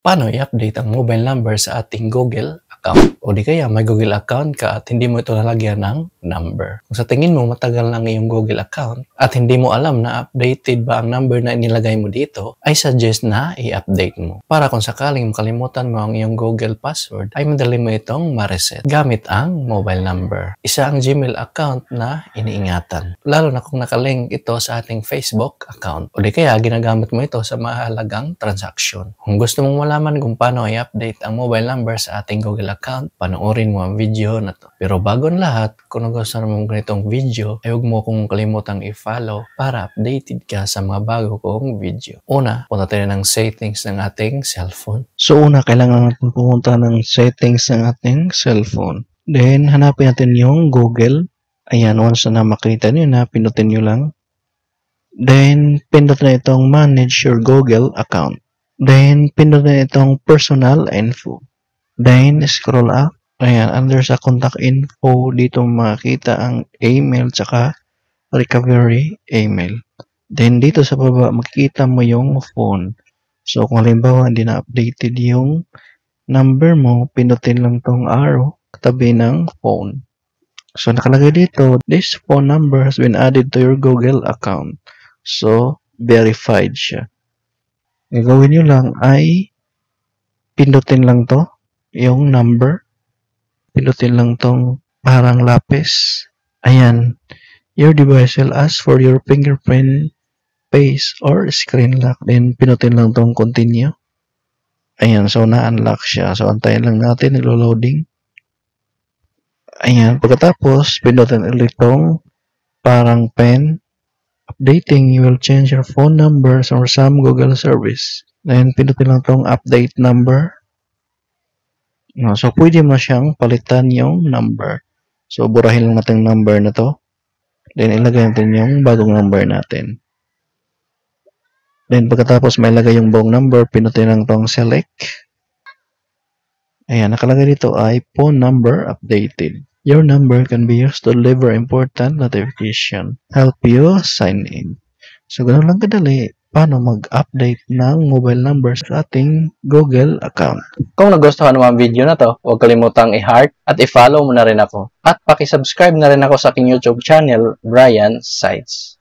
Paano i-update ang mobile number sa ating Google account? O di kaya may Google account ka at hindi mo ito nalagyan ng number. Kung sa tingin mo matagal na ang iyong Google account at hindi mo alam na updated ba ang number na inilagay mo dito, I suggest na i-update mo. Para kung sakaling makalimutan mo ang iyong Google password, ay madali mo itong ma-reset gamit ang mobile number. Isa ang Gmail account na iniingatan. Lalo na kung nakalink ito sa ating Facebook account. O di kaya ginagamit mo ito sa mahalagang transaction. Kung gusto mong malaman kung paano i-update ang mobile number sa ating Google account, panoorin mo ang video na to. Pero bago ang lahat, kung nagustuhan mo ganitong video, ay huwag mo kong kalimutang i-follow para updated ka sa mga bago kong video. Una, punta tayo ng settings ng ating cellphone. So una, kailangan natin pumunta ng settings ng ating cellphone. Then, hanapin natin yung Google. Ayan, once na makita nyo na, pindutin nyo lang. Then, pindutin na itong manage your Google account. Then, pindutin na itong personal info. Then, scroll up. Ayan, under sa contact info, dito makikita ang email tsaka recovery email. Then, dito sa baba, makikita mo yung phone. So, kung halimbawa, hindi na updated yung number mo, pindutin lang tong arrow katabi ng phone. So, nakalagay dito, this phone number has been added to your Google account. So, verified siya. Gagawin nyo lang ay pindutin lang to, yung number. Pindutin lang tong parang lapis. Ayan. Your device will ask for your fingerprint, face, or screen lock. Then, pinutin lang tong continue. Ayan. So, na-unlock siya. So, antayin lang natin. Naglo-loading. Ayan. Pagkatapos, pinutin ulit tong parang pen. Updating, you will change your phone number or some Google service. Then, pinutin lang tong update number. No, so, pwede mo siyang palitan yung number. So, burahin lang natin yung number na to. Then, ilagay natin yung bagong number natin. Then, pagkatapos may ilagay yung buong number, pinutin lang tong select. Ayan, nakalagay dito ay phone number updated. Your number can be used to deliver important notification. Help you sign in. So, ganun lang kadali paano mag-update ng mobile number sa ating Google account. Kung nagustuhan mo ang video na to, huwag kalimutang i-heart at i-follow mo na rin ako. At paki-subscribe na rin ako sa aking YouTube channel, Brian Sites.